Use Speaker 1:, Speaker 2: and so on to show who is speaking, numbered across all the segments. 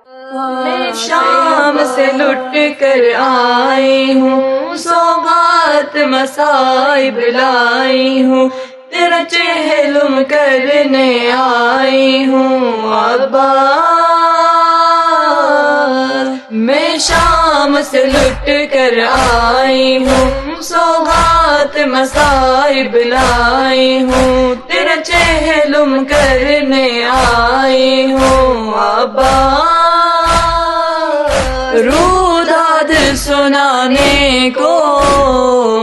Speaker 1: میں شام سے لٹ کر آئی ہوں، سوغات مصائب لائی ہوں، تیرا چہلم کرنے آئی ہوں عباس۔ میں شام سے لٹ کر آئی ہوں، سوغات مصائب لائی ہوں، تیرا چہلم کرنے آئی ہوں عباس۔ روداد سنانے کو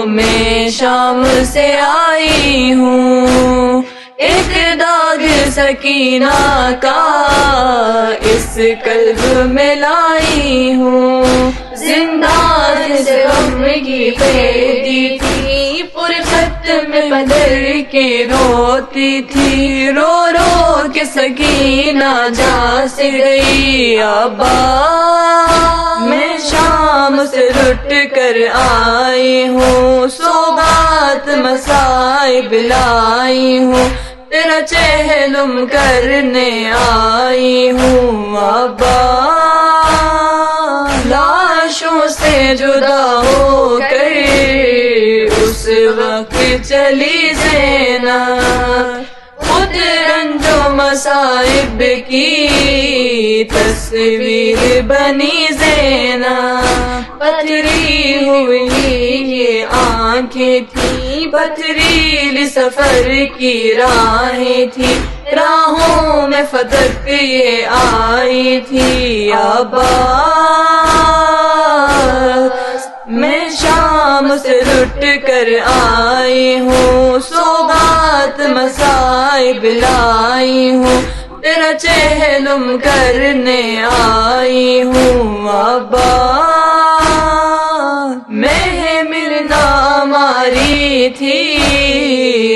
Speaker 1: میں شام سے آئی ہوں، ایک داغ سکینہ کا اس قلب میں لائی ہوں، زندان سے غم کی قیدی تھی، فرقت میں بدر کے روتی تھی، رو رو کے سکینہ جا سے گئی عباس۔ میں شام سے لٹ کر آئی ہوں، سوغات مصائب لائی ہوں، تیرا چہلم کرنے آئی ہوں عباس۔ لاشوں سے جدا ہو کر اس وقت چلی زینب، خود رنج و مصائب کی تصویر بنی زینب، پتھری ہوئی یہ آنکھیں تھی، پتھریلی سفر کی راہیں تھی، راہوں میں فتق یہ آئی تھی عباس۔ میں شام سے لٹ کر آئی ہوں، سوغات مصائب لائی ہوں، تیرا چہلم کرنے آئی ہوں عباس۔ محمل نہ ماری تھی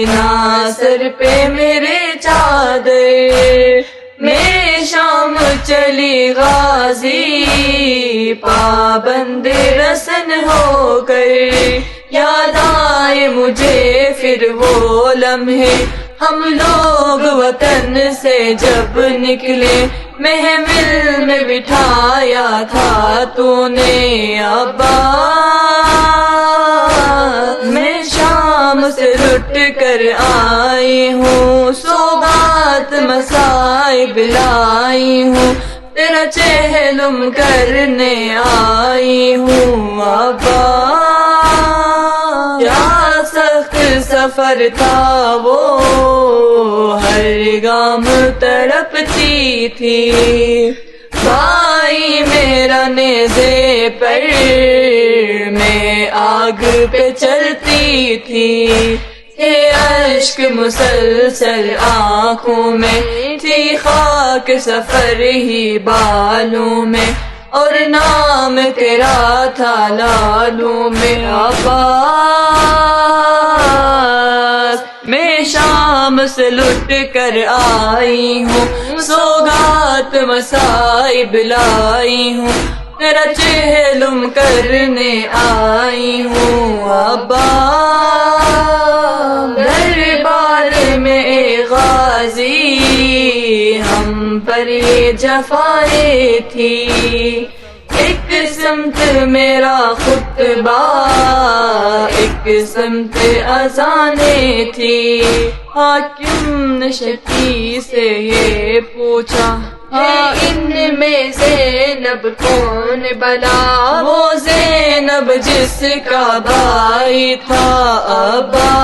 Speaker 1: نہ سر پہ میرے چادر، میں شام چلی غازی پابند رسن ہو کر، یاد آئے مجھے پھر وہ لمحے ہم لوگ وطن سے جب نکلے، محمل میں بٹھایا تھا تو نے عباس۔ میں شام سے لٹ کر آئی ہوں، سوغات مصائب لائی ہوں، تیرا چہلم کرنے آئی ہوں عباس۔ کیا سخت سفر تھا وہ، ہر گام تڑپتی تھی، بھائی میرا نیزے پر میں آگ پہ چلتی تھی، تھے اشک مسلسل آنکھوں میں، تھی خاک سفر ہی بالوں میں، اور نام تیرا تھا لالوں میں عباس۔ میں شام سے لٹ کر آئی ہوں، سوغات مصائب لائی ہوں، تیرا چہلم کرنے آئی ہوں عباس۔ دربار میں اے غازی ہم پر یہ جفائیں تھی، ایک سمت میرا خطبہ ایک سمت اذانیں تھی، حاکم نے شفیع سے یہ پوچھا ان میں زینب کون بلا، وہ زینب جس کا بھائی تھا عباس۔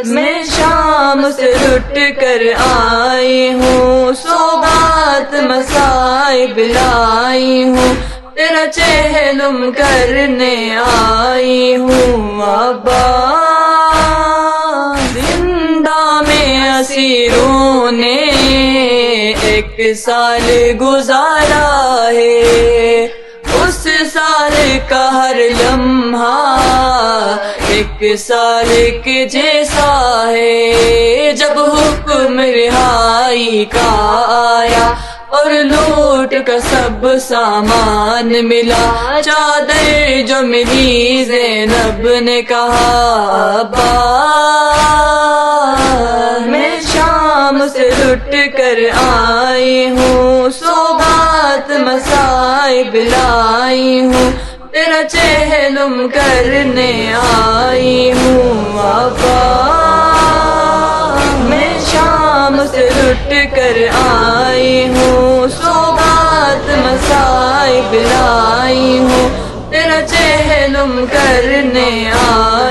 Speaker 1: میں شام سے لٹ کر آئی ہوں، سوغات مصائب لائی ہوں، تیرا چہلم کرنے آئی ہوں عباس۔ زندہ میں اسیروں نے ایک سال گزارا ہے، اس سال کا ہر لمحہ ایک سال کے جیسا ہے، جب حکم رہائی کا آیا اور لوٹ کا سب سامان ملا، چادر جو ملی زینب نے کہا عباس۔ میں شام سے لٹ کر آئی آئی ہوں، سوغات مصائب لائی ہوں، تیرا چہلم کرنے آئی ہوں آقا۔ میں شام سے لٹ کر آئی ہوں، سوغات مصائب لائی ہوں، تیرا چہلم کرنے آئی